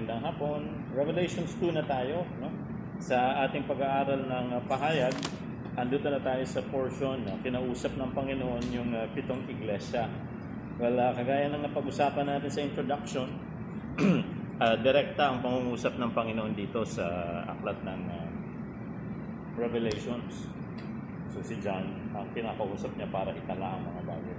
magandang hapon. Revelations 2 na tayo, no? Sa ating pag-aaral ng pahayag, andito na tayo sa portion na kinausap ng Panginoon yung pitong iglesia. Well, kagaya ng napag-usapan natin sa introduction, direkta ang pangungusap ng Panginoon dito sa aklat ng Revelations. So si John, ang kinakausap niya para itala ang mga bagay.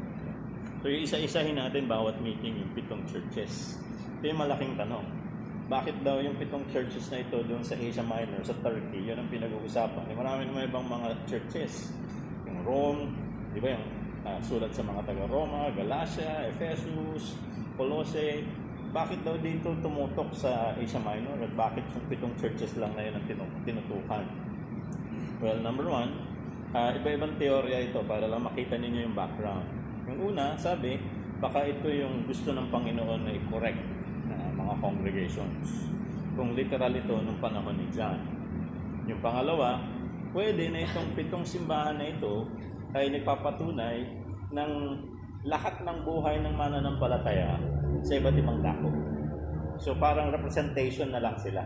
So yung isa-isahin natin bawat meeting yung pitong churches. Ito yung malaking tanong. Bakit daw yung pitong churches na ito doon sa Asia Minor, sa Turkey, yun ang pinag-uusapan. Marami naman ibang mga churches. Yung Rome, di ba yung sulat sa mga taga-Roma, Galatia, Ephesus, Colossae. Bakit daw dito tumutok sa Asia Minor at bakit yung pitong churches lang na yun ang tinutukan? Well, number one, iba-ibang teorya ito para lang makita ninyo yung background. Yung una, sabi, baka ito yung gusto ng Panginoon na i-correct na mga congregations. Kung literal ito nung panahon ni John. Yung pangalawa, pwede na itong pitong simbahan na ito ay nagpapatunay ng lahat ng buhay ng mananampalataya sa iba't ibang dako. So parang representation na lang sila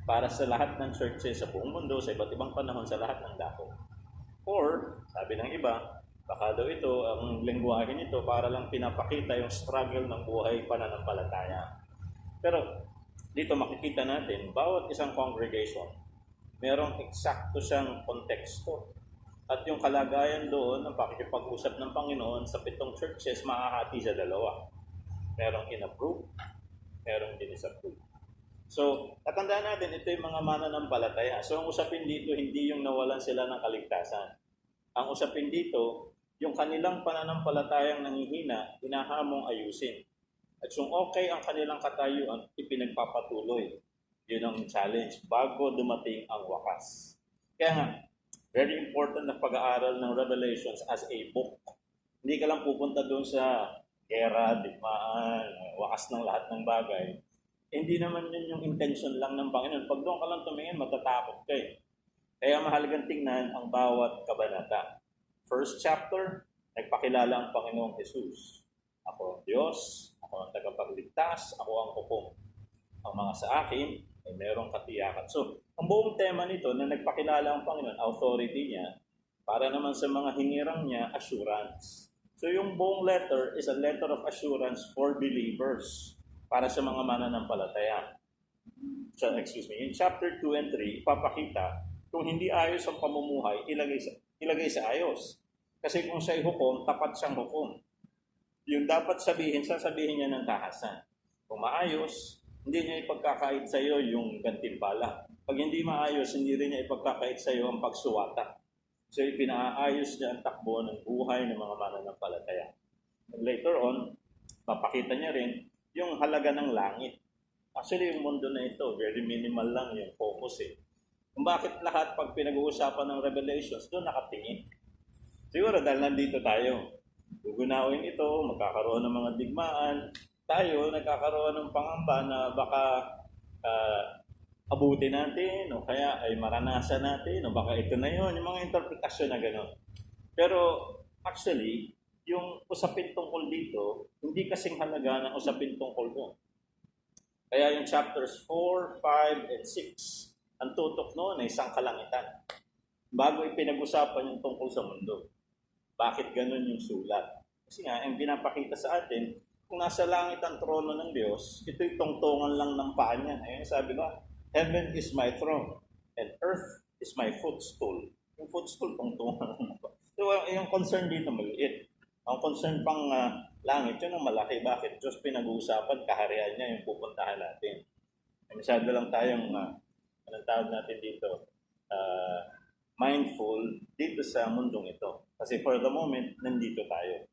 para sa lahat ng churches sa buong mundo, sa iba't ibang panahon, sa lahat ng dako. Or, sabi ng iba, baka daw ito, ang lengguwahe nito para lang pinapakita yung struggle ng buhay pananampalataya. Pero dito makikita natin, bawat isang congregation, merong eksakto siyang konteksto. At yung kalagayan doon ng pakikipag-usap ng Panginoon sa pitong churches, makahati sa dalawa. Merong in-approve, merong din-disapprove. So, tatandaan natin, ito yung mga mananampalataya. So, ang usapin dito, hindi yung nawalan sila ng kaligtasan. Ang usapin dito, yung kanilang pananampalatayang nanghihina, hinahamong ayusin. At yung okay ang kanilang katayuan, ipinagpapatuloy. Yun ang challenge bago dumating ang wakas. Kaya nga, very important na pag-aaral ng Revelations as a book. Hindi ka lang pupunta doon sa gera, digmaan, wakas ng lahat ng bagay. Hindi naman yun yung intention lang ng Panginoon. Pag doon ka lang tumingin, matatakot ka eh. Kaya mahalagang tingnan ang bawat kabanata. First chapter, nagpakilala ang Panginoong Jesus. Ako ang Diyos, ako ang tagapagligtas, ako ang hukom. Ang mga sa akin ay mayroong katiyakan. So, ang buong tema nito na nagpakilala ang Panginoon, authority niya, para naman sa mga hinirang niya, assurance. So, yung buong letter is a letter of assurance for believers, para sa mga mananampalataya. So, in chapter 2 and 3, ipapakita kung hindi ayos ang pamumuhay, ilagay sa ayos. Kasi kung siya'y hukom, tapat siyang hukom. Yung dapat sabihin, sasabihin niya ng tahasan. Kung maayos, hindi niya ipagkakait sa iyo yung gantimpala. Pag hindi maayos, hindi rin niya ipagkakait sa iyo ang pagsuwata. So, ipinaayos niya ang takbo ng buhay ng mga mananampalataya. And later on, papakita niya rin yung halaga ng langit. Actually, yung mundo na ito, very minimal lang yung focus eh. Kung bakit lahat pag pinag-uusapan ng Revelations, doon nakatingin. Siguro dahil nandito tayo, gugunawin ito, magkakaroon ng mga digmaan, tayo nagkakaroon ng pangamba na baka abutin natin, o kaya ay maranasan natin, o baka ito na yun, yung mga interpretasyon na gano'n. Pero actually, yung usapin tungkol dito, hindi kasing halaga ng usapin tungkol doon. Kaya yung chapters 4, 5, and 6, ang tutok noon ay isang kalangitan. Bago ipinag-usapan yung tungkol sa mundo. Bakit ganun yung sulat? Kasi nga, ang pinapakita sa atin, kung nasa langit ang trono ng Diyos, ito'y tungtungan lang ng paa niya. Ayun, sabi ba, heaven is my throne, and earth is my footstool. Yung footstool, tungtungan lang ng paa. So, yung concern dito maliit. Ang concern pang langit, yun ang malaki. Bakit? Diyos pinag-uusapan, kaharian niya yung pupuntahan natin. Masyado lang tayong, anong tawag natin dito, mindful dito sa mundong ito. Kasi for the moment, nandito tayo.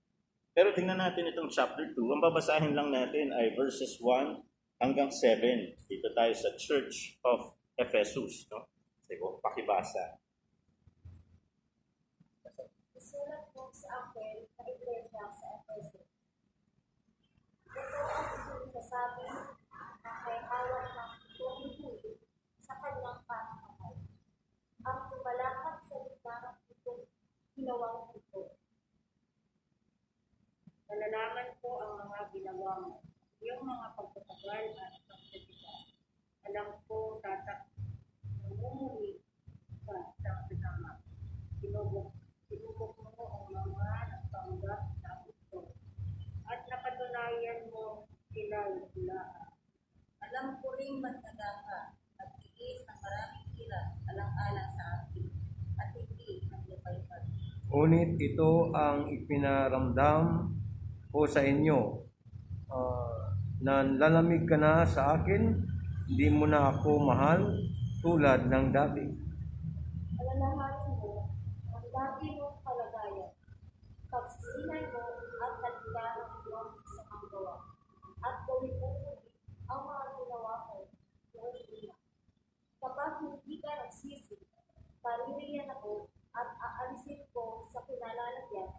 Pero tingnan natin itong chapter 2. Ang babasahin lang natin ay verses 1 hanggang 7. Dito tayo sa Church of Ephesus. No? Sige, pakibasa. Isulat mo sa akin na iglesia sa Ephesus. Ito ang sasabi na may hawak ng tumutuloy sa kanyang pamahay. Ang tumalakad sa gitna ng itong ginawang ito. Nalalaman ko ang mga ginawa mo, yung mga pagtatagal at pagtatigal, matagaha at tiis ng maraming hirap alang-alang sa akin at hindi naglupaypay. Ngunit ito ang ipinaramdam ko sa inyo, na lalamig ka na sa akin, hindi mo na ako mahal tulad ng dati. Alalahanin mo ang dati mong kalagayan, pagsisinay mo at kaligtahan mo sa mga gawa, at gawin mo muli ang mga ginawa ko noong una. Kapag hindi ka nagsisi, paririyan ako at aalisin ko sa kinalalagyan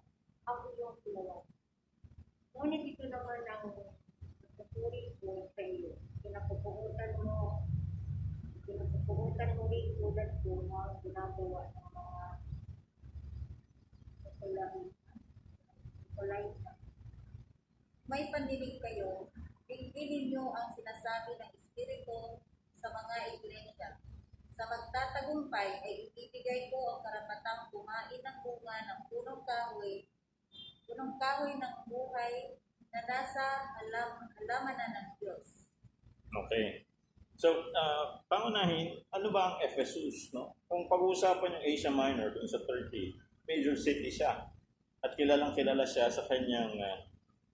ang iyong ginawa. Ngunit ito naman ang pagpupuri ko sa iyo. Pinapupuutan mo rin tulad ko na ginagawa ng mga kulay. May pandinig kayo, tingnan ninyo ang sinasabi ng Espiritu sa mga iglesia. Sa magtatagumpay ay ibibigay ko ang karapatang kumain ng bunga ng punong kahoy ng buhay na nasa halamanan ng Diyos. Okay. So, pangunahin, ano ba ang Ephesus? No? Kung pag-uusapan yung Asia Minor dun sa Turkey, major city siya. At kilalang-kilala siya sa kanyang,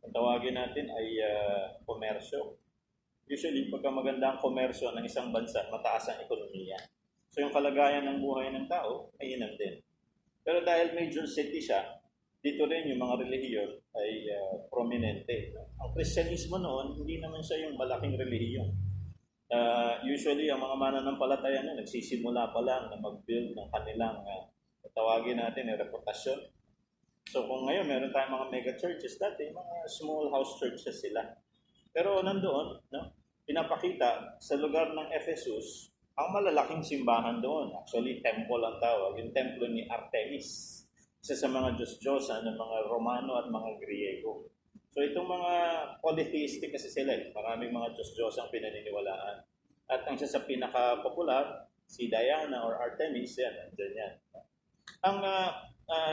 ang tawagin natin ay komersyo. Usually, pagka maganda ang komersyo ng isang bansa, mataas ang ekonomiya. So, yung kalagayan ng buhay ng tao, ay hinam din. Pero dahil major city siya, dito rin yung mga relihiyon ay prominente. Ang Kristyanismo noon, hindi naman siya yung malaking relihiyon. Usually, ang mga mananampalataya na nagsisimula pa lang na mag-build ng kanilang, tawagin natin, reputasyon. So kung ngayon meron tayong mga mega churches, dati mga small house churches sila. Pero nandoon, no, pinapakita sa lugar ng Ephesus, ang malalaking simbahan doon. Actually, temple ang tawag, yung templo ni Artemis. Isa sa mga Diyos-Diyosan ng mga Romano at mga Griego. So itong mga polytheistic kasi sila, maraming mga Diyos-Diyos ang pinaniniwalaan. At ang isa sa pinaka-popular, si Diana or Artemis, yan, andyan yan. Ang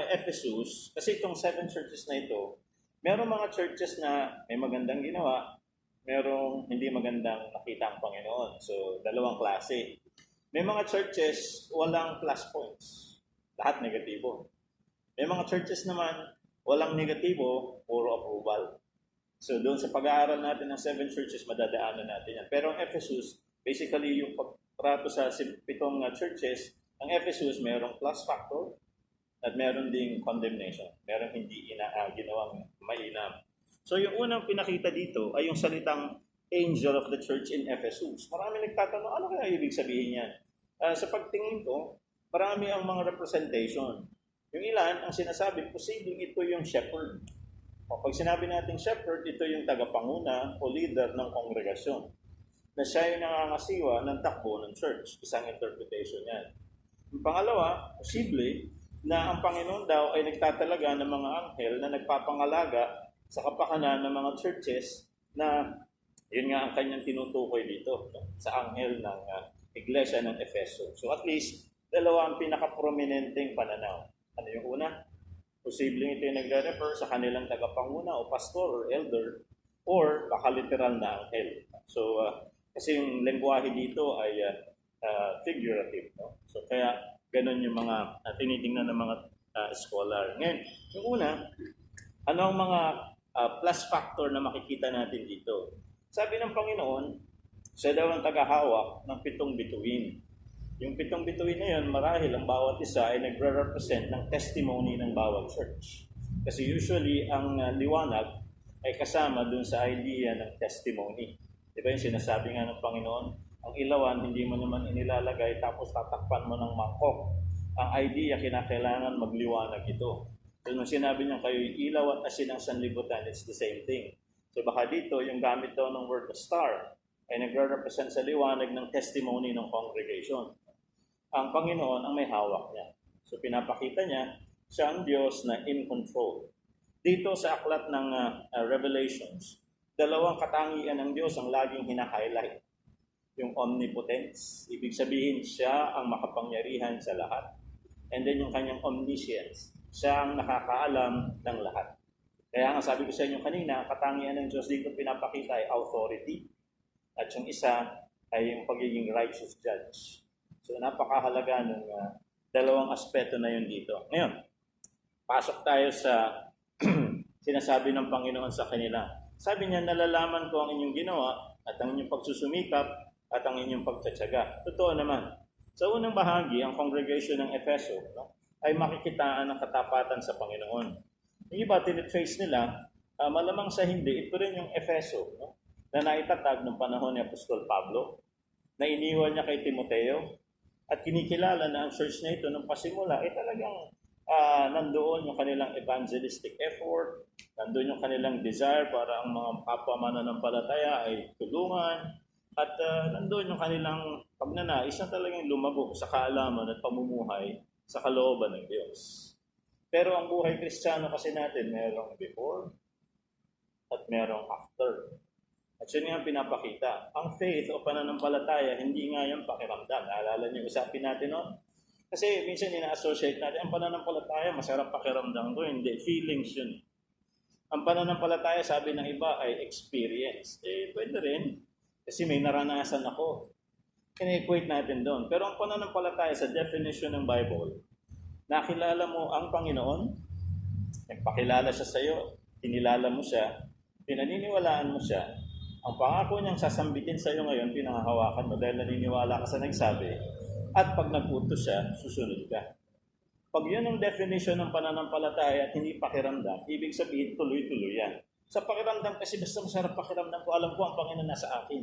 Ephesus, kasi itong 7 churches na ito, merong mga churches na may magandang ginawa, merong hindi magandang nakita ang Panginoon. So, dalawang klase. May mga churches, walang plus points. Lahat negatibo. May mga churches naman, walang negatibo, puro approval. So doon sa pag-aaral natin ng 7 churches, madadaanan natin yan. Pero ang Ephesus, basically yung pagtrato sa 7 churches, ang Ephesus mayroong plus factor at meron ding condemnation. Meron hindi ginawang mainam. So yung unang pinakita dito ay yung salitang angel of the church in Ephesus. Marami nagtatanong, ano kaya ibig sabihin yan? Sa pagtingin ko, marami ang mga representation. Yung ilan, ang sinasabi, posibleng ito yung shepherd. O pag sinabi natin shepherd, ito yung tagapanguna o leader ng kongregasyon. Na siya yung nangangasiwa ng takbo ng church. Isang interpretation yan. Yung pangalawa, posible na ang Panginoon daw ay nagtatalaga ng mga anghel na nagpapangalaga sa kapakanan ng mga churches na yun nga ang kanyang tinutukoy dito, no? Sa anghel ng iglesia ng Efeso. So at least, dalawa ang pinaka-prominenteng pananaw. Ano yung una? Posibleng ito yung nagre-refer sa kanilang tagapanguna o pastor or elder or baka literal na anghel. So, kasi yung lengguwahe dito ay figurative. No? So, kaya ganun yung mga tinitingnan ng mga scholar. Ngayon, yung una, ano ang mga plus factor na makikita natin dito? Sabi ng Panginoon, siya daw ang tagahawak ng 7 bituin. Yung 7 bituin na yun, marahil ang bawat isa ay nagre-represent ng testimony ng bawat church. Kasi usually, ang liwanag ay kasama dun sa idea ng testimony. Di ba yung sinasabi nga ng Panginoon, ang ilawan, hindi mo naman inilalagay tapos tatakpan mo ng mangkok. Ang idea, kinakailangan magliwanag ito. So, nung sinabi niya kayo, ilaw at asin ang sanlibutan, it's the same thing. So, baka dito, yung gamit daw ng word na star ay nagre-represent sa liwanag ng testimony ng congregation. Ang Panginoon ang may hawak niya. So pinapakita niya, siya ang Diyos na in control. Dito sa aklat ng Revelations, dalawang katangian ng Diyos ang laging hina-highlight. Yung omnipotence, ibig sabihin siya ang makapangyarihan sa lahat. And then yung kanyang omniscience, siya ang nakakaalam ng lahat. Kaya nga sabi ko sa inyo kanina, ang katangian ng Diyos dito pinapakita ay authority. At yung isa, ay yung pagiging righteous judge. So napakahalaga ng dalawang aspeto na yun dito. Ngayon, pasok tayo sa sinasabi ng Panginoon sa kanila. Sabi niya, nalalaman ko ang inyong ginawa at ang inyong pagsusumikap at ang inyong pagtsatsaga. Totoo naman. Sa unang bahagi, ang congregation ng Efeso ay makikitaan ng katapatan sa Panginoon. Yung iba, tinitrace nila, malamang sa hindi, ito rin yung Efeso na naitatag ng panahon ni Apostol Pablo, na iniwan niya kay Timoteo, at kinikilala na ang church na ito nung pasimula ay talagang nandoon yung kanilang evangelistic effort, nandoon yung kanilang desire para ang mga kapwa mananampalataya ay tulungan, at nandoon yung kanilang pagnanais na talagang lumago sa kaalaman at pamumuhay sa kalooban ng Diyos. Pero ang buhay Kristiyano kasi natin, merong before at merong after. At yun nga pinapakita. Ang faith o pananampalataya, hindi nga yung pakiramdam. Naalala niyo, usapin natin noon? Kasi minsan ina-associate natin, ang pananampalataya, masarap pakiramdam ko. Hindi, feelings yun. Ang pananampalataya, sabi ng iba, ay experience. Pwede rin. Kasi may naranasan ako. Kine-equate natin doon. Pero ang pananampalataya sa definition ng Bible, nakilala mo ang Panginoon, nagpakilala siya sa iyo, kinilala mo siya, pinaniniwalaan mo siya, ang pangako niyang sasambitin sa iyo ngayon, pinangahawakan mo dahil naniniwala ka sa nagsabi, at pag nagputos siya, susunod ka. Pag yun ang definition ng pananampalataya at hindi pakiramdam, ibig sabihin tuloy-tuloy yan. Sa pakiramdam kasi basta masarap pakiramdam ko, alam ko ang Panginoon nasa akin.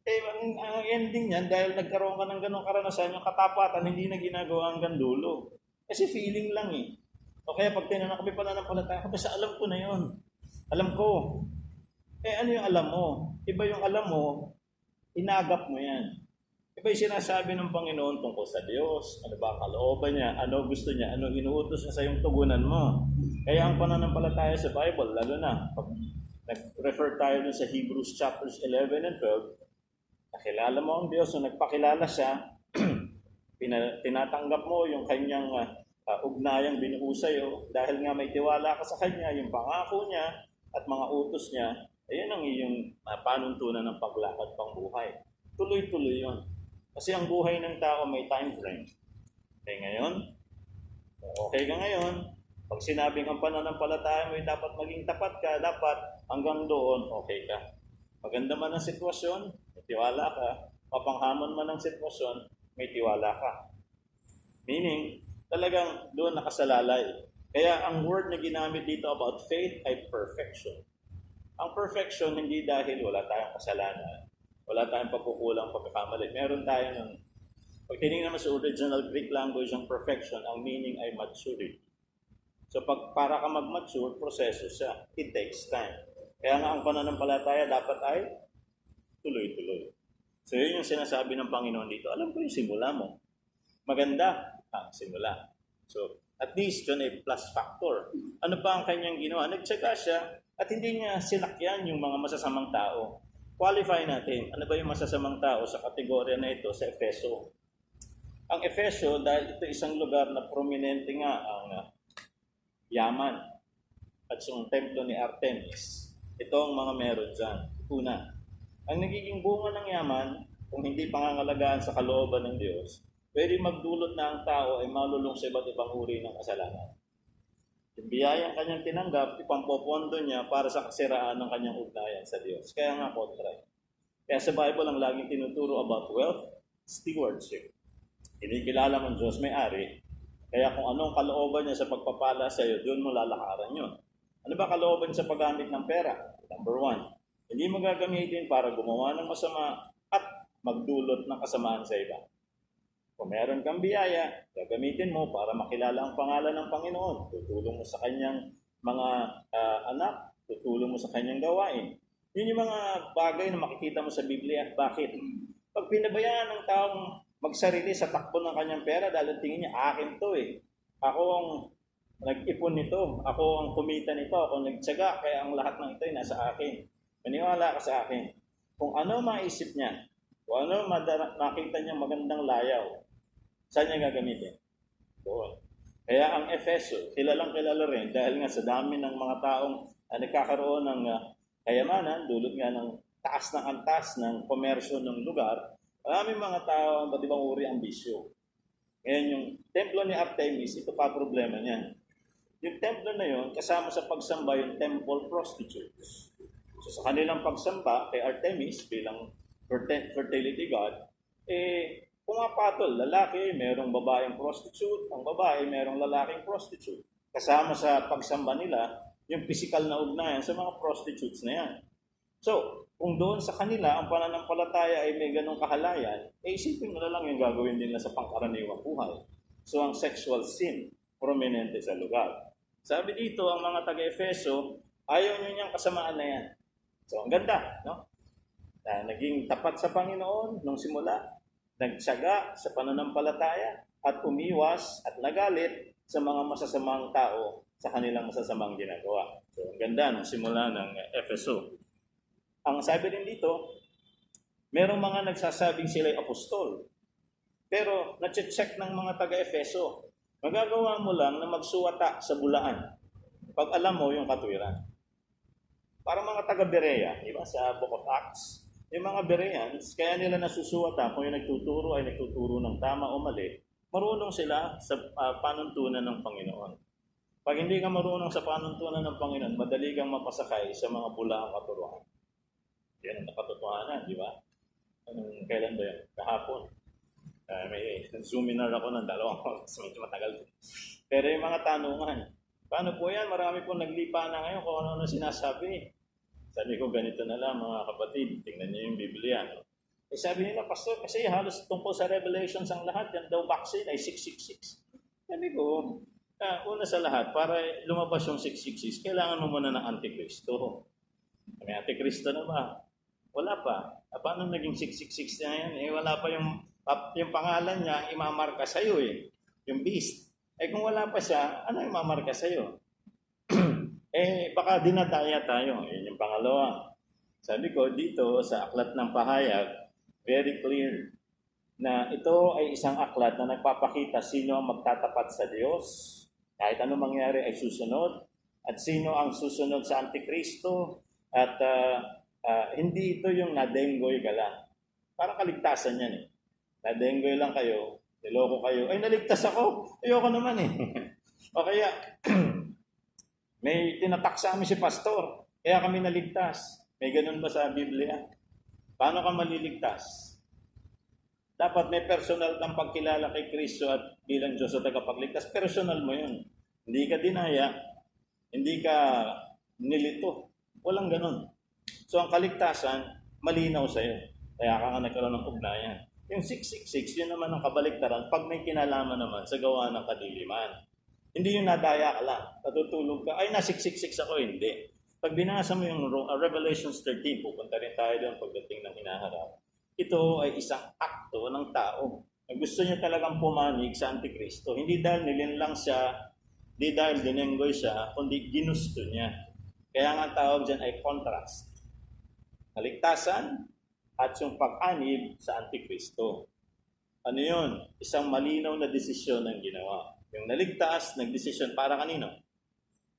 Ang ending niyan, dahil nagkaroon ka ng ganong karanasan, yung katapatan hindi na ginagawa hanggang dulo. Kasi feeling lang eh. O kaya pag tinanong kami pananampalataya, basta alam ko na yun. Alam ko. Ano yung alam mo? Iba yung alam mo, inagap mo yan. Iba yung sinasabi ng Panginoon tungkol sa Diyos. Ano ba ang kalooban niya? Ano gusto niya? Ano inuutos niya sa iyong tugunan mo? Kaya ang pananampalataya sa Bible, lalo na, pag nag-refer tayo dun sa Hebrews chapters 11 and 12, nakilala mo ang Diyos, so nagpakilala siya, tinatanggap mo yung kanyang ugnayang binuo sa'yo, dahil nga may tiwala ka sa kanya, yung pangako niya at mga utos niya, ayun ang iyong panuntunan ng paglakad pang buhay. Tuloy-tuloy yun. Kasi ang buhay ng tao may time frame. Okay ngayon? Okay ka ngayon? Pag sinabing ang pananampalataya mo ay dapat maging tapat ka, dapat hanggang doon, okay ka. Maganda man ang sitwasyon, may tiwala ka. Mapanghamon man ang sitwasyon, may tiwala ka. Meaning, talagang doon nakasalalay. Kaya ang word na ginamit dito about faith ay perfection. Ang perfection hindi dahil wala tayong kasalanan, wala tayong pagkukulang, pagkakamali. Meron tayo ng, pag tinignan naman sa original Greek language ng perfection, ang meaning ay maturity. So para ka mag-mature, proseso siya. It takes time. Kaya nga ang pananampalataya dapat ay tuloy-tuloy. So yun yung sinasabi ng Panginoon dito. Alam ko yung simula mo. Maganda ang simula. So at least yun ay plus factor. Ano pa ang kanyang ginawa? Nagtsaga siya at hindi niya sinakyan yung mga masasamang tao. Qualify natin. Ano ba yung masasamang tao sa kategorya na ito sa Efeso? Ang Efeso, dahil ito isang lugar na prominente nga ang yaman at yung templo ni Artemis. Ito ang mga meron dyan. Una, ang nagiging bunga ng yaman, kung hindi pangangalagaan sa kalooban ng Diyos, pwede magdulot na ang tao ay malulong sa iba't ibang uri ng kasalanan. Yung biyayang kanyang tinanggap, ipampopondo niya para sa kasiraan ng kanyang ugnayan sa Diyos. Kaya nga kontra. Kaya sa Bible, ang laging tinuturo about wealth, stewardship. Kinikilala mong Diyos may-ari. Kaya kung anong kalooban niya sa pagpapala sa iyo, doon mo lalakaran yun. Ano ba kalooban sa paggamit ng pera? Number 1, hindi mo gagamitin para gumawa ng masama at magdulot ng kasamaan sa iba. Kung meron kang biyaya, gagamitin mo para makilala ang pangalan ng Panginoon. Tutulong mo sa kanyang mga anak, tutulong mo sa kanyang gawain. Yun yung mga bagay na makikita mo sa Biblia. Bakit? Pag pinabayaan ng taong magsarili sa takbo ng kanyang pera dahil tingin niya, akin to eh. Ako ang nag-ipon nito. Ako ang kumita nito. Ako ang nagtsaga. Kaya ang lahat ng ito ay nasa akin. Maniwala ka sa akin. Kung ano maisip niya, kung ano makita niya magandang layaw, saan niya gagamitin? Doon. Kaya ang Efeso, kilalang kilala rin dahil nga sa dami ng mga taong nagkakaroon ng kayamanan, dulot nga ng taas ng antas ng komersyo ng lugar, maraming mga tao ang iba't ibang uri ang bisyo. Ngayon, yung templo ni Artemis, ito pa problema niya. Yung templo na yun, kasama sa pagsamba yung temple prostitutes. So sa kanilang pagsamba kay Artemis bilang fertility god, pumapatol, lalaki, merong babaeng prostitute, ang babae, merong lalaking prostitute. Kasama sa pagsamba nila, yung physical na ugnayan sa mga prostitutes na yan. So, kung doon sa kanila, ang pananampalataya ay may ganong kahalayan, isipin mo na lang yung gagawin nila sa pangkaraniwang buhay. So, ang sexual sin, prominente sa lugar. Sabi dito, ang mga taga-Efeso, ayaw nyo niyang kasamaan na yan. So, ang ganda, no? Naging tapat sa Panginoon nung simula, nagtsaga sa pananampalataya, at umiwas at nagalit sa mga masasamang tao sa kanilang masasamang ginagawa. So, ang ganda ng simula ng Efeso. Ang sabi rin dito, merong mga nagsasabing sila'y apostol. Pero, na-check ng mga taga-Efeso, magagawa mo lang na magsuwata sa bulaan pag alam mo yung katwiran. Para mga taga-Berea, di ba, sa Book of Acts, yung mga Bereans, kaya nila nasusuwata kung yung nagtuturo ay nagtuturo ng tama o mali, marunong sila sa panuntunan ng Panginoon. Pag hindi ka marunong sa panuntunan ng Panginoon, madali kang mapasakay sa mga bulaang katuruan. Yan ang nakatotohanan, di ba? Kailan ba yan? Kahapon. May seminar ako ng 2 oras, medyo matagal. Pero yung mga tanungan, paano po yan? Marami po naglipa na ngayon kung ano sinasabi. Sabi ko, ganito na lang mga kapatid, tingnan niyo yung Biblia. No? Sabi nila, Pastor, kasi halos tungkol sa Revelations ang lahat, yan daw vaccine ay 666. Sabi ko, una sa lahat, para lumabas yung 666, kailangan mo muna ng Antikristo. May Antikristo na ba? Wala pa. Paano naging 666 na yan? Wala pa yung pangalan niya, imamarka sa'yo yung beast. Kung wala pa siya, ano imamarka sa'yo? Baka dinadaya tayo. Yun yung pangalawa. Sabi ko, dito sa aklat ng pahayag, very clear na ito ay isang aklat na nagpapakita sino ang magtatapat sa Diyos. Kahit anong mangyari ay susunod. At sino ang susunod sa Antikristo. At hindi ito yung nadenggoy ka lang. Parang kaligtasan yan Nadenggoy lang kayo, niloko kayo. Ay, naligtas ako. Ayoko naman O kaya, may tinatak sa amin si pastor. Kaya kami naligtas. May ganun ba sa Biblia? Paano ka maliligtas? Dapat may personal kang pagkilala kay Kristo at bilang Diyos o tagapagligtas. Personal mo yun. Hindi ka dinaya. Hindi ka nilito. Walang ganun. So ang kaligtasan, malinaw sa'yo. Kaya ka nga nagkaroon ng ugnayan. Yung 666, yun naman ang kabaliktaran pag may kinalaman naman sa gawa ng kadiliman. Hindi yung nadaya ka lang. Natutulog ka, ay na 666 ako, hindi. Pag binasa mo yung Revelations 13, pupunta rin tayo doon pagdating ng hinaharap. Ito ay isang akto ng tao. Gusto niya talagang pumanig sa Antikristo. Hindi dahil nilinlang siya, hindi dahil dinenggoy siya, kundi ginusto niya. Kaya nga tawag dyan ay contrast. Kaligtasan at yung pag-anib sa Antikristo. Ano yun? Isang malinaw na desisyon ang ginawa. Yung naligtas, nagdesisyon para kanino?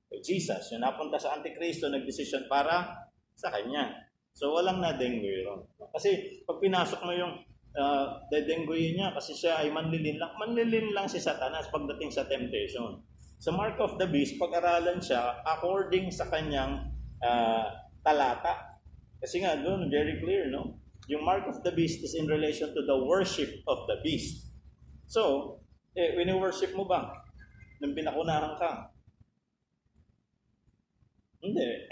Kay Jesus. Yung napunta sa Antikristo, nagdesisyon para sa Kanya. So walang nadenggoy ron. Kasi pag pinasok mo yung dedenggoyin niya, kasi siya ay manlilin lang si Satanas pagdating sa temptation. Sa Mark of the Beast, pag-aralan siya according sa kanyang talata. Kasi nga doon, very clear, no? Yung Mark of the Beast is in relation to the worship of the beast. So, wini-worship mo ba? Nung pinakunahan ka? Hindi.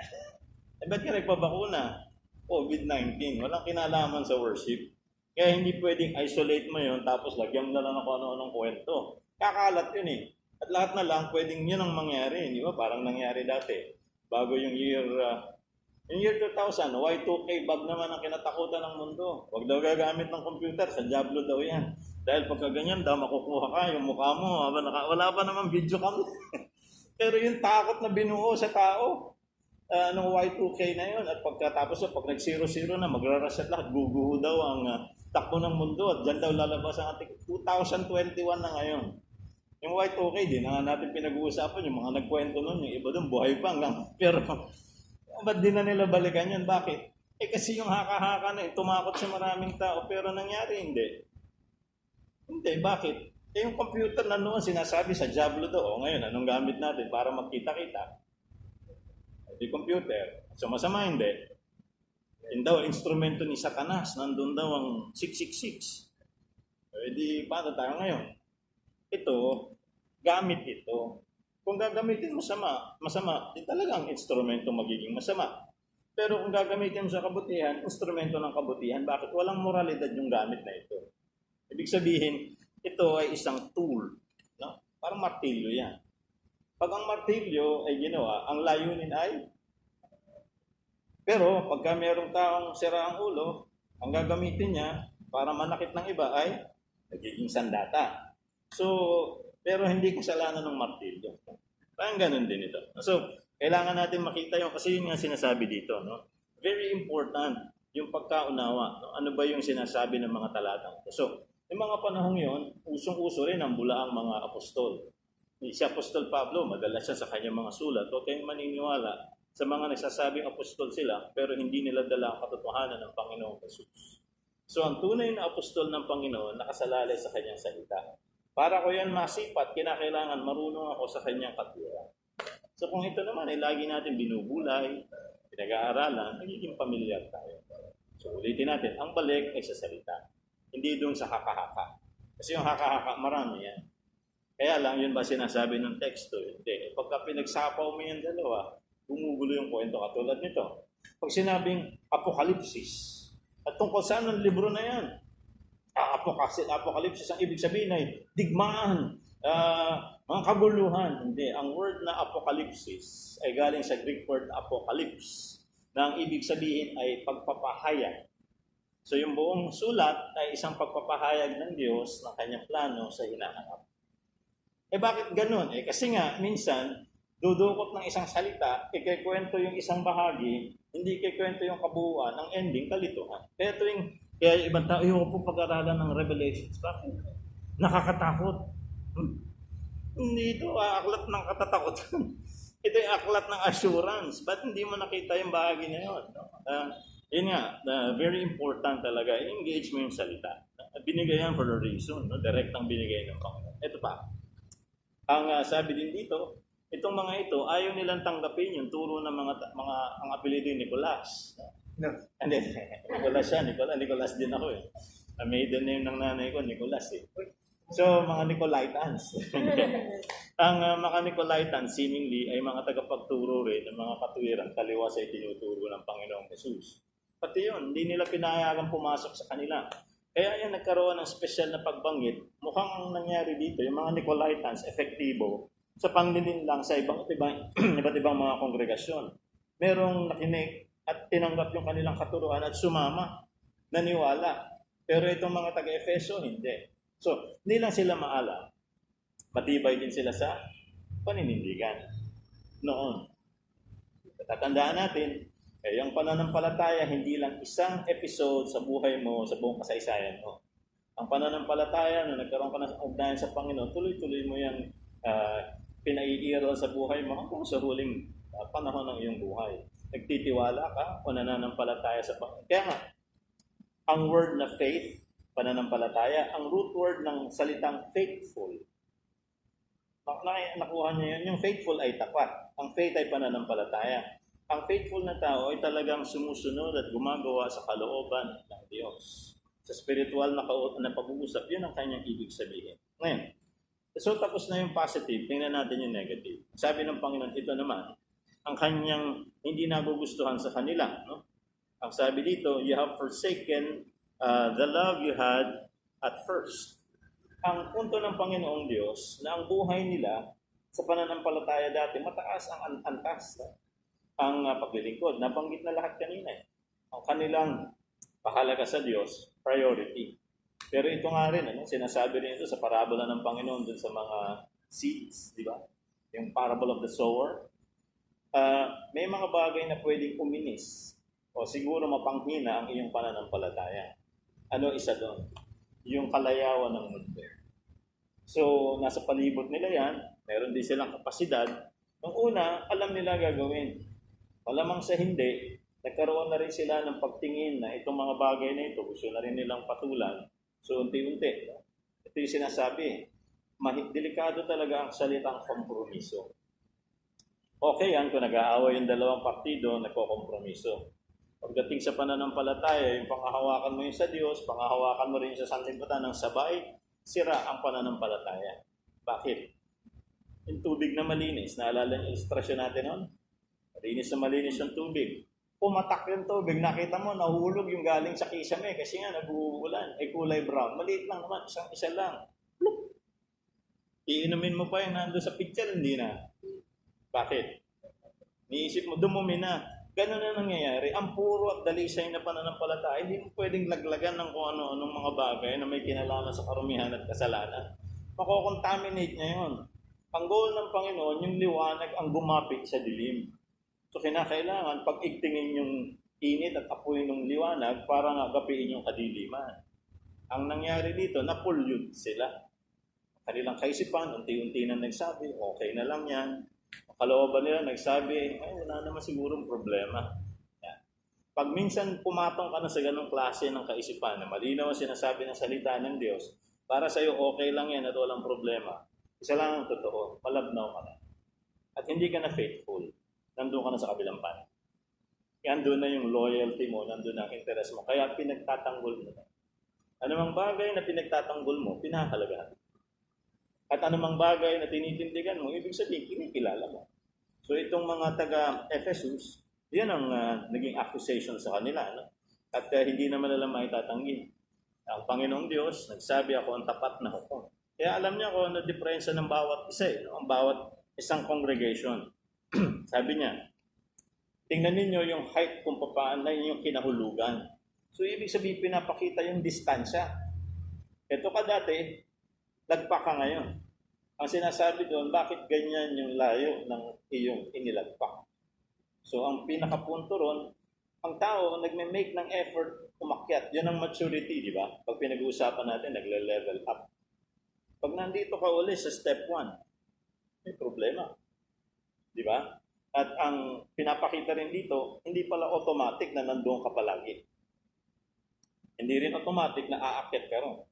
Ba't ka nagpabakuna? COVID-19. Walang kinalaman sa worship. Kaya hindi pwedeng isolate mo yun tapos lagyan mo na lang ako ano-anong kwento. Kakalat yun At lahat na lang, pwedeng yun ang mangyari. Di ba? Parang nangyari dati. Bago yung year 2000, Y2K bug naman ang kinatakutan ng mundo. Huwag daw gagamit ng computer, sa Diablo daw yan. Dahil pagka ganyan daw, makukuha ka yung mukha mo. Wala pa naman video cam. Pero yung takot na binuo sa tao, nung Y2K na yun, at pagkatapos pag nag-0-0 na, magra-reset lahat, guguho daw ang takbo ng mundo, at dyan daw lalabas ang ating 2021 na ngayon. Yung Y2K, di na nga natin pinag-uusapan, yung mga nagkwento nun, yung iba doon, buhay pa hanggang, pero ba't di na nila balikan yun? Bakit? Kasi yung haka-haka na tumakot sa maraming tao pero nangyari hindi. Hindi, bakit? Yung computer na noon sinasabi sa Diablo daw, ngayon anong gamit natin para magkita-kita? Di computer. So masama hindi. Yun daw, instrumento ni Satanas, nandun daw ang 666. Di paano tayo ngayon? Ito, gamit ito. Kung gagamitin masama, din talaga ang instrumento magiging masama. Pero kung gagamitin mo sa kabutihan, instrumento ng kabutihan, bakit walang moralidad yung gamit na ito? Ibig sabihin, ito ay isang tool. No? Parang martilyo yan. Pag ang martilyo ay ginawa, ang layunin ay, pero pagka mayroong taong sira ang ulo, ang gagamitin niya para manakit ng iba ay nagiging sandata. So, pero hindi kasalanan ng martilyo. Parang ganun din ito. So, kailangan natin makita yung, kasi yun nga sinasabi dito, no? Very important yung pagkaunawa. No? Ano ba yung sinasabi ng mga talatang ito? So, yung mga panahong yun, usong-uso rin ang bulaang mga apostol. Si Apostol Pablo, madalas siya sa kanyang mga sulat. Huwag kayong maniniwala sa mga nagsasabing apostol sila, pero hindi nila dala ang katotohanan ng Panginoong Jesus. So, ang tunay na apostol ng Panginoon, nakasalalay sa kanyang salita. Para ko yan masipat, kinakailangan marunong ako sa kanyang katwiran. So kung ito naman ay lagi natin binubulay, pinag-aaralan, nagiging pamilyar tayo. So ulitin natin, ang balik ay sa salita. Hindi doon sa haka-haka. Kasi yung haka-haka, marami yan. Kaya lang, yun ba sinasabi ng teksto? Hindi. Pagka pinagsapaw mo yung dalawa, gumugulo yung kwento katulad nito. Pag sinabing Apokalipsis, at tungkol saan ang libro na yan? Apokalipsis, ang ibig sabihin ay digmaan, mga kaguluhan. Hindi. Ang word na apokalipsis ay galing sa Greek word apocalypse, na ang ibig sabihin ay pagpapahayag. So yung buong sulat ay isang pagpapahayag ng Diyos ng kanyang plano sa hinahanap. Bakit ganun? Kasi nga, minsan, dudukot ng isang salita, ikikwento yung isang bahagi, hindi ikikwento yung kabuuan, ang ending, kalituhan. Kaya yung ibang tao, yung po pag-aralan ng Revelations, bakit? Nakakatakot. Hindi ito aklat ng katatakutan. Ito yung aklat ng assurance. Ba't hindi mo nakita yung bahagi na yun? Yun nga, very important talaga. Engage mo yung salita. Binigay yan for a reason. No? Direct ang binigay ng Panginoon. Ito pa. Ang sabi din dito, itong mga ito, ayaw nilang tanggapin yung turo ng ang apelido ni Nicolas. No. Hindi, Nicolas siya. Nicolas din ako eh. Ang maiden name ng nanay ko, Nicolas eh. So, mga Nicolaitans. Ang mga Nicolaitans, seemingly, ay mga tagapagturo rin ng mga katwiran kaliwa sa itinuturo ng Panginoong Jesus. Pati yun, hindi nila pinayagang pumasok sa kanila. Kaya yan nagkaroon ng special na pagbanggit. Mukhang ang nangyari dito, yung mga Nicolaitans, efektibo sa panlilinlang sa iba't ibang mga kongregasyon. Merong nakinig at tinanggap yung kanilang katuruan at sumama, naniwala. Pero itong mga taga-Efeso, hindi. So, hindi lang sila maalam, matibay din sila sa paninindigan. Noon, tatandaan natin, ang pananampalataya hindi lang isang episode sa buhay mo, sa buong kasaysayan mo. Ang pananampalataya na nagkaroon ka ng ugnayan sa Panginoon, tuloy-tuloy mo yung pinaiiral sa buhay mo hanggang sa huling panahon ng iyong buhay. Nagtitiwala ka o nananampalataya sa Panginoon. Kaya nga, ang word na faith, pananampalataya, ang root word ng salitang faithful. Nakuha niya yun. Yung faithful ay tapat. Ang faith ay pananampalataya. Ang faithful na tao ay talagang sumusunod at gumagawa sa kalooban ng Diyos. Sa spiritual na pag-uusap, yun ang kanyang ibig sabihin. Ngayon, so tapos na yung positive, tingnan natin yung negative. Sabi ng Panginoon, ito naman, ang kanyang hindi nagugustuhan sa kanila. No? Ang sabi dito, you have forsaken the love you had at first. Ang punto ng Panginoong Diyos na ang buhay nila sa pananampalataya dati, mataas ang antas. Ang paglilingkod. Nabanggit na lahat kanina. Ang kanilang pahalaga sa Diyos, priority. Pero ito nga rin, sinasabi rin ito sa parabola ng Panginoon dun sa mga seeds, di ba? Yung parable of the sower. May mga bagay na pwedeng uminis o siguro mapanghina ang iyong pananampalataya. Ano isa doon? Yung kalayawan ng mundo. So, nasa palibot nila yan, meron din silang kapasidad. Nung una, alam nila gagawin. Malamang sa hindi, Nagkaroon na rin sila ng pagtingin na itong mga bagay na ito, gusto na rin nilang patulan. So, unti-unti. No? Ito yung sinasabi. Delikado talaga ang salitang kompromiso. Okay yan kung nag-aaway yung dalawang partido, nagkokompromiso. Pagdating sa pananampalataya, yung panghahawakan mo yung sa Diyos, panghahawakan mo rin sa sanlibutan ng sabay, sira ang pananampalataya. Bakit? Yung tubig na malinis, naalala yung ilustrasyon natin noon? Malinis na malinis yung tubig. Pumatak yung tubig, nakita mo, nahulog yung galing sa kisame kasi nga nag-uulan, ay kulay brown. Maliit lang naman, isa lang. Look! Iinumin mo pa yung nando sa picture, hindi na. Bakit? Niisip mo, dumumi na. Ganun na nangyayari. Ang puro at dalisay na pananampalataya, hindi mo pwedeng laglagan ng kung ano-anong mga bagay na may kinalaman sa karumihan at kasalanan. Makokontaminate niya yun. Ang goal ng Panginoon, yung liwanag ang gumapit sa dilim. So kinakailangan pag-igtingin yung init at apoy ng liwanag para nga gapiin yung kadiliman. Ang nangyari dito, na-pollute sila. Kanilang kaisipan, unti-unti na nagsabi, okay na lang yan. Kalooban nila nagsabi, ay wala naman sigurong problema. Yan. Pag minsan pumatong ka na sa ganong klase ng kaisipan na malinaw ang sinasabi ng salita ng Diyos, para sa'yo okay lang yan at walang problema. Isa lang ang totoo, malabnaw ka na. At hindi ka na faithful. Nandun ka na sa kabilang panig. Nandun na yung loyalty mo, nandun na ang interest mo. Kaya pinagtatanggol mo na. Anumang bagay na pinagtatanggol mo, pinahalagahan. At anumang bagay na tinitindigan mo, ibig sabihin, kinikilala mo. So itong mga taga-Ephesus, yan ang naging accusation sa kanila. No? At hindi naman nila maitatanggi. Ang Panginoong Diyos, nagsabi ako ang tapat na hukom. Kaya alam niya kung ano diferensya ng bawat isa. No? Ang bawat isang congregation. Sabi niya, tingnan ninyo yung height kung paano yung kinahulugan. So ibig sabihin, pinapakita yung distansya. Ito ka dati, lagpa ka ngayon. Ang sinasabi doon, bakit ganyan yung layo ng iyong inilagpak? So ang pinakapunto ron, ang tao nagme-make ng effort umakyat. Yan ang maturity, di ba? Pag pinag-uusapan natin, nagle-level up. Pag nandito ka uli sa step 1, may problema. Di ba? At ang pinapakita rin dito, hindi pala automatic na nandoon ka palagi. Hindi rin automatic na aakyat ka ron.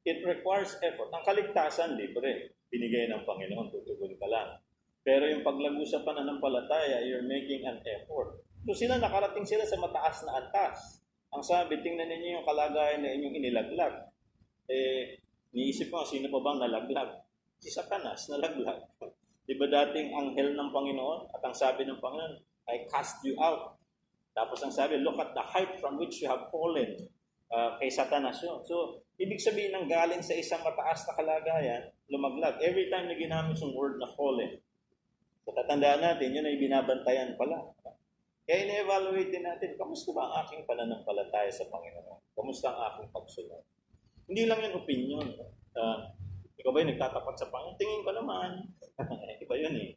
It requires effort. Ang kaligtasan, libre. Binigay ng Panginoon, tutugon ka lang. Pero yung paglago sa pananampalataya, you're making an effort. So sila, nakarating sila sa mataas na antas. Ang sabi, tingnan ninyo yung kalagayan na inyong inilaglag. Niisip mo, sino pa bang nalaglag? Si Satanas, nalaglag. Di ba dating anghel ng Panginoon? At ang sabi ng Panginoon, I cast you out. Tapos ang sabi, look at the height from which you have fallen. Kay Satanas yun. So, ibig sabihin ng galing sa isang mataas na kalagayan, lumaglag. Every time na ginamit yung word na fallen. So, tatandaan natin, yun ay binabantayan pala. Kaya ine-evaluate din natin, kamusta ba ang aking pananampalataya sa Panginoon? Kamusta ang aking pagsunod? Hindi lang yun opinion. Ikaw ba yung nagtatapat sa Panginoon? Tingin ko naman. Iba yun eh.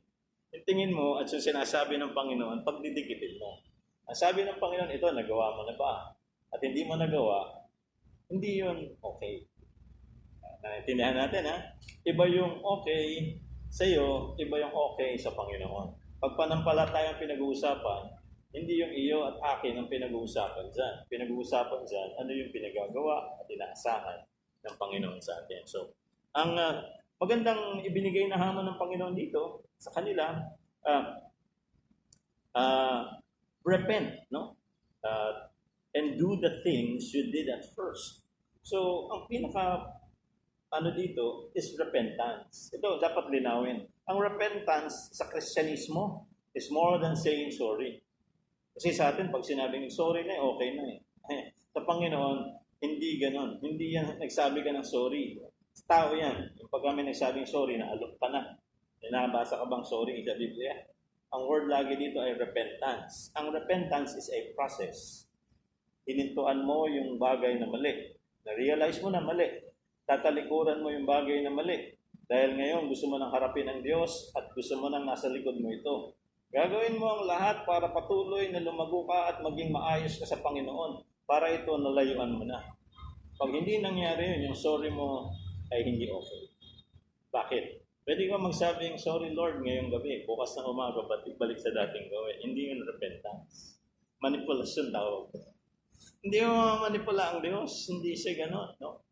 Yung tingin mo at yung sinasabi ng Panginoon, pagdidikitin mo. Ang sabi ng Panginoon, ito, nagawa mo na ba? At hindi mo nagawa, hindi yun okay. Naintindihan natin, ha? Iba yung okay sa iyo, iba yung okay sa Panginoon. Pag panampalataya ang pinag-uusapan, hindi yung iyo at akin ang pinag-uusapan dyan. Pinag-uusapan dyan, ano yung pinagagawa at inaasahan ng Panginoon sa atin. So, ang magandang ibinigay na hamon ng Panginoon dito sa kanila, repent, no? And do the things you did at first. So, ang dito is repentance. Ito, dapat linawin. Ang repentance sa Kristyanismo is more than saying sorry. Kasi sa atin, pag sinabing sorry na, okay na eh. Sa Panginoon, hindi ganon. Hindi yan, nagsabi ka ng sorry. Sa tao yan. Yung pag kami nagsabing sorry, naalok ka na. Nabasa ka bang sorry sa Biblia? Ang word lagi dito ay repentance. Ang repentance is a process. Hinintuan mo yung bagay na mali. Na-realize mo na mali. Tatalikuran mo yung bagay na mali. Dahil ngayon gusto mo nang harapin ang Diyos at gusto mo nang nasa likod mo ito. Gagawin mo ang lahat para patuloy na lumago ka at maging maayos ka sa Panginoon. Para ito nalayuan mo na. Pag hindi nangyari yun, yung sorry mo ay hindi okay. Bakit? Pwede ka magsabing, sorry Lord, ngayong gabi, bukas na umaga, balik sa dating gawin. Hindi yun repentance. Manipulasyon tawag. Hindi mo manipula ang Diyos. Hindi siya gano'n. No?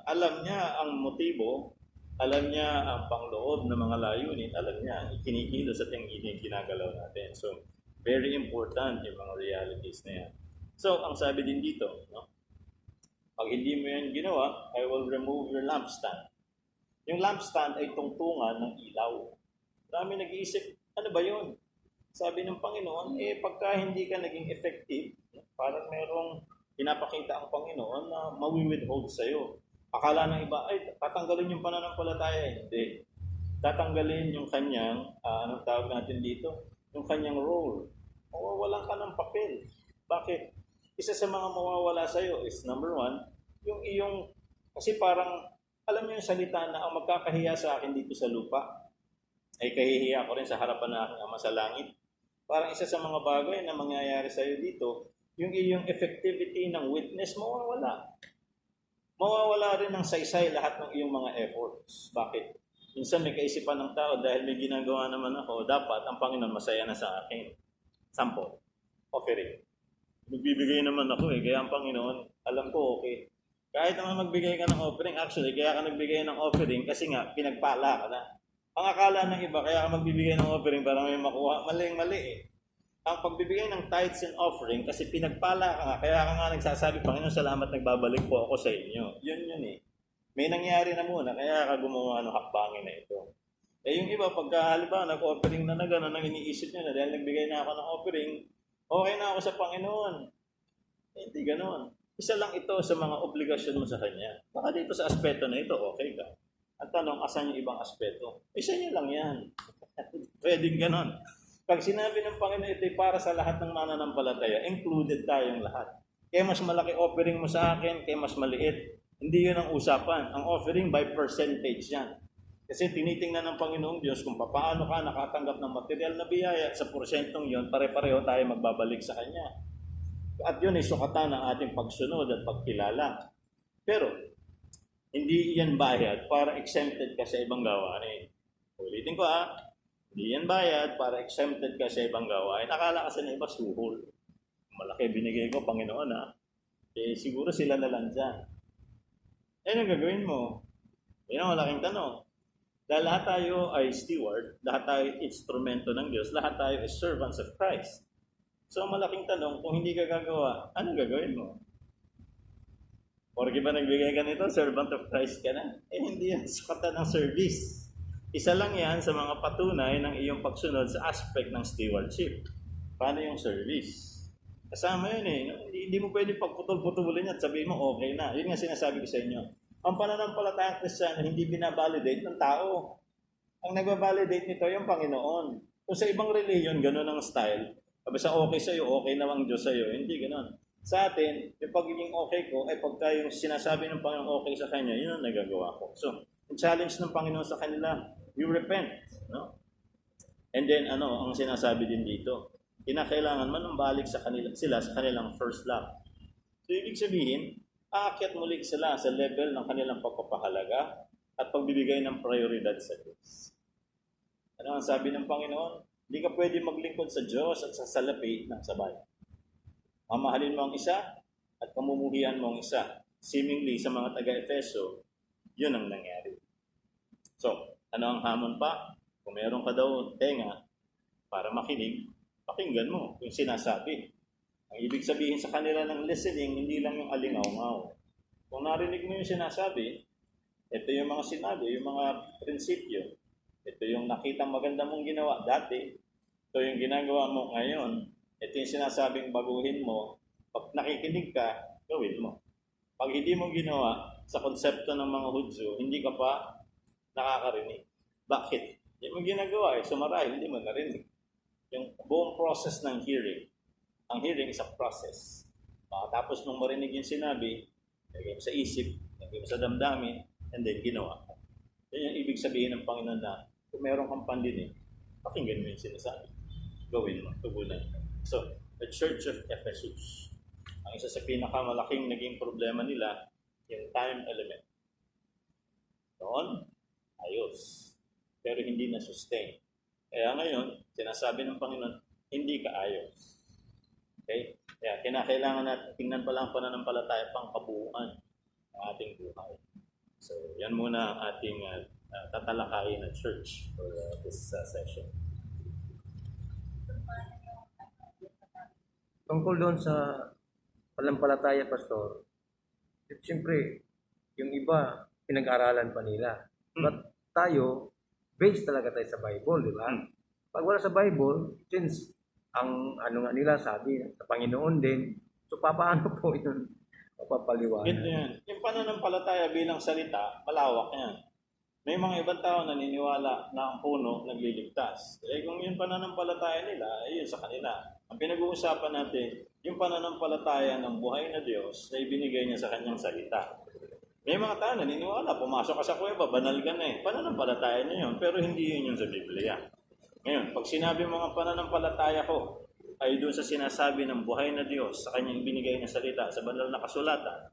Alam niya ang motibo, alam niya ang pangloob ng mga layunin, alam niya ang ikinikilos at yung ginagalaw natin. So, very important yung mga realities na yan. So, ang sabi din dito, no? Pag hindi mo yan ginawa, I will remove your lampstand. Yung lampstand ay tungtungan ng ilaw. Marami nag-iisip, ano ba yun? Sabi ng Panginoon, pagka hindi ka naging effective, parang merong pinapakita ang Panginoon na mawi-withhold sa'yo. Akala ng iba, ay, tatanggalin yung pananampalataya. Hindi. Tatanggalin yung kanyang, anong tawag natin dito? Yung kanyang role. Mawawalan ka ng papel. Bakit? Isa sa mga mawawala sa'yo is, number one, yung iyong, kasi parang, alam mo yung salita na ang magkakahiya sa akin dito sa lupa, ay kahihiya ko rin sa harapan ng aking Ama sa langit. Parang isa sa mga bagay na mangyayari sa'yo dito, yung iyong effectivity ng witness, mawawala. Mawawala rin ng saysay lahat ng iyong mga efforts. Bakit? Minsan may kaisipan ng tao, dahil may ginagawa naman ako, dapat ang Panginoon masaya na sa akin. Sample, offering. Magbibigay naman ako kaya ang Panginoon, alam ko okay. Kahit naman magbigay ka ng offering, actually, kaya ka nagbigay ng offering kasi nga, pinagpala ka na. Ang akala ng iba, kaya ka magbibigay ng offering para may makuha, mali eh. Ang pagbibigay ng tithes and offering, kasi pinagpala ka nga, kaya ka nga nagsasabi, Panginoon, salamat, nagbabalik po ako sa inyo. Yun eh. May nangyari na muna, kaya ka gumawa ng hakbangin na ito. Yung iba, pagka halimbawa, nag-offering na gano'n, nang iniisip nyo na, dahil nagbigay na ako ng offering, okay na ako sa Panginoon. Hindi gano'n. Isa lang ito sa mga obligasyon mo sa Kanya. Baka dito sa aspeto na ito, okay ka. Ang tanong, asan yung ibang aspeto? Isa niya lang yan. Pwedeng gano'n. Pag sinabi ng Panginoon, ito'y para sa lahat ng mananampalataya, included tayong lahat. Kaya mas malaki offering mo sa akin, kaya mas maliit. Hindi yun ang usapan. Ang offering by percentage yan. Kasi tinitingnan ng Panginoong Diyos kung paano ka nakatanggap ng material na biyaya sa porsyentong yun, pare-pareho tayo magbabalik sa Kanya. At yun ay sukatan ng ating pagsunod at pagkilala. Pero, hindi yan bayad para exempted ka sa ibang gawain. Ulitin ko hindi yan bayad para exempted ka sa ibang gawain. Akala kasi na iba suhol. Malaki binigay ko, Panginoon siguro sila na lang dyan. Ano gagawin mo? Yan ang malaking tanong. Dahil lahat tayo ay steward, lahat tayo instrumento ng Diyos, lahat tayo ay servants of Christ. So malaking tanong, kung hindi ka gagawa, ano gagawin mo? Porque ba nagbigay ka nito, servant of Christ ka na? Hindi yan sukatan ng service. Isa lang yan sa mga patunay ng iyong pagsunod sa aspect ng stewardship. Paano yung service? Kasama yun Hindi mo pwede pagputol-putulin at sabihin mo okay na. Yun nga sinasabi ko sa inyo. Ang pananampalatayang Kristiyano hindi binabalidate ng tao. Ang nagbabalidate nito yung Panginoon. Kung sa ibang religion, gano'n ang style. Basta okay sa'yo, okay na ang Diyos sa'yo. Hindi gano'n. Sa atin, yung pagiging okay ko ay pagka yung sinasabi ng Panginoon okay sa Kanya, yun ang nagagawa ko. So, yung challenge ng Panginoon sa kanila, you repent. No? And then, ang sinasabi din dito, kinakailangan manumbalik sila sa kanilang first love. So, ibig sabihin, aakyat muli sila sa level ng kanilang pagpapahalaga at pagbibigay ng prioridad sa Diyos. Ano ang sabi ng Panginoon? Hindi ka pwede maglingkod sa Diyos at sa salapi ng sabay. Mamahalin mo ang isa at pamumuhian mo ang isa. Seemingly, sa mga taga-Efeso, yun ang nangyari. So, ano ang hamon pa? Kung meron ka daw tenga para makinig, pakinggan mo yung sinasabi. Ang ibig sabihin sa kanila ng listening, hindi lang yung alingaw-ngaw. Kung narinig mo yung sinasabi, ito yung mga sinabi, yung mga prinsipyo. Ito yung nakita maganda mong ginawa dati. Ito yung ginagawa mo ngayon. Ito yung sinasabing baguhin mo. Pag nakikinig ka, gawin mo. Pag hindi mo ginawa sa konsepto ng mga Hudyo, hindi ka pa nakakarinig. Bakit? Hindi mo ginagawa sumarahil, hindi mo narinig. Yung buong process ng hearing. Ang hearing is a process. Tapos nung marinig yung sinabi, lagay mo sa isip, lagay mo sa damdamin, and then ginawa. Yan yung ibig sabihin ng Panginoon na kung meron kang pandinig, pakinggan mo yung sinasabi. Gawin mo, tugunan mo. So, the Church of Ephesus, ang isa sa pinakamalaking naging problema nila, yung time element. Noon, ayos. Pero hindi na sustain. Kaya ngayon, sinasabi ng Panginoon, hindi ka ayos. Okay? Kaya kinakailangan natin tingnan pala ang pananampalataya pang kabuuan ng ating buhay. So, yan muna ang ating tatalakayin na church for this session. Tungkol doon sa panampalataya, Pastor, siyempre, yung iba, pinag-aralan pa nila. But tayo, based talaga tayo sa Bible, di ba? Pag wala sa Bible, since ang ano nga nila sabi sa Panginoon din, so papaano po yun mapapaliwanag? Ganito yan. Yung pananampalataya bilang salita, malawak yan. May mga ibang tao naniniwala na ang puno nagliligtas. Eh kung yung pananampalataya nila, ay yun sa kanila. Ang pinag-uusapan natin, yung pananampalataya ng buhay na Diyos na ibinigay niya sa kanyang salita. May mga tao naniniwala, pumasok ka sa kuweba, banal ka na eh. Pananampalataya niya yun, pero hindi yun yung sa Biblia. Ngayon, pag sinabi mga pananampalataya ko ay doon sa sinasabi ng buhay na Diyos sa kanyang binigay na salita sa banal na kasulatan,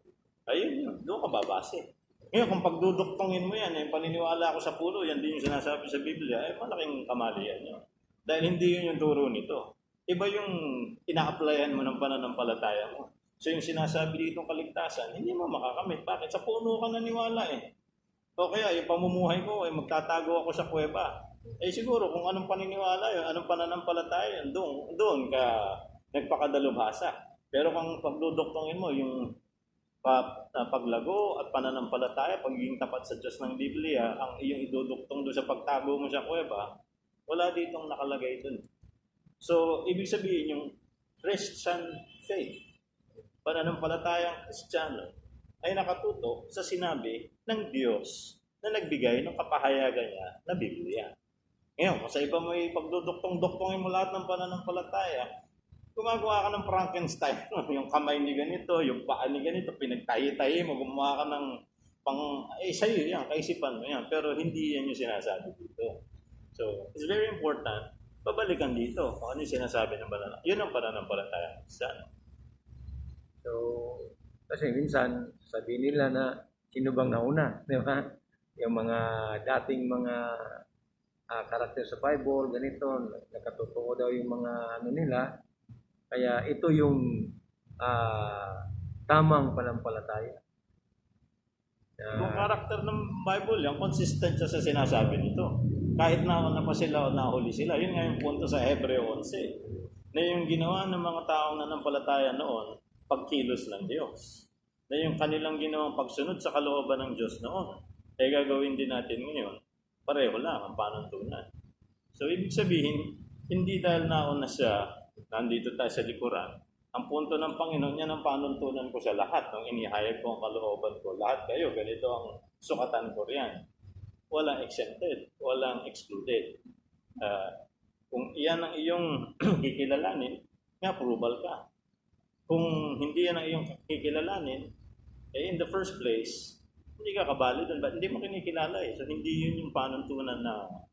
ayun yun, doon ka babase. Ngayon, kung pagduduktongin mo yan, yung paniniwala ko sa puno, yan din yung sinasabi sa Biblia, ay malaking kamalian yun. Dahil hindi yun yung turo nito. Iba yung ina-applyan mo ng pananampalataya mo. So yung sinasabi dito kaligtasan, hindi mo makakamit. Bakit? Sa puno ka naniwala eh. O kaya yung pamumuhay ko, ay magtatago ako sa kuweba. Eh siguro kung anong paniniwala yun, anong pananampalataya yun, doon ka nagpakadalubhasa. Pero kung pagduduktongin mo, yung paglago at pananampalataya, pagiging tapat sa Diyos ng Biblia, ang iyong iduduktong doon sa pagtago mo sa kuweba, wala ditong nakalagay doon. So, ibig sabihin yung Christian faith, pananampalatayang Kristiyano, ay nakatutok sa sinabi ng Diyos na nagbigay ng kapahayagan niya na Biblia. Ngayon, kung sa iba mo pagduduktong-duktongin mo lahat ng pananampalataya, gumagawa ka ng Frankenstein. Yung kamay ni ganito, yung paa ni ganito, pinagtahi-tahi mo, gumawa ka ng sa'yo yan, kaisipan mo yan. Pero hindi yan yung sinasabi dito. So, it's very important, babalikan dito kung ano yung sinasabi ng banal. Yun ang pananampalataya. So, kasi minsan, sabihin nila na sino bang nauna, di ba? Yung mga dating mga karakter sa Bible, ganito, nakatotoo daw yung mga ano nila. Kaya ito yung tamang panampalataya. Yung karakter ng Bible, yung consistent siya sa sinasabi nito. Kahit nauna pa sila o nahuli sila, yun nga yung punto sa Hebreo 11. Na yung ginawa ng mga taong nanampalataya noon, pagkilos ng Diyos. Na yung kanilang ginawang pagsunod sa kalooban ng Diyos noon, ay gagawin din natin ngayon, pareho lang ang panuntunan. So, ibig sabihin, hindi dahil nauna siya, nandito tayo sa likuran, ang punto ng Panginoon, yan ang panuntunan ko sa lahat nung inihayag ko ang kalooban ko. Lahat kayo, ganito ang sukatan ko riyan. Walang exempted, walang excluded. Kung iyan ang iyong kikilalanin, may approval ka. Kung hindi yan ang iyong kikilalanin, eh in the first place, hindi ka kabali doon. Hindi mo kinikilala eh. So hindi yun yung panuntunan na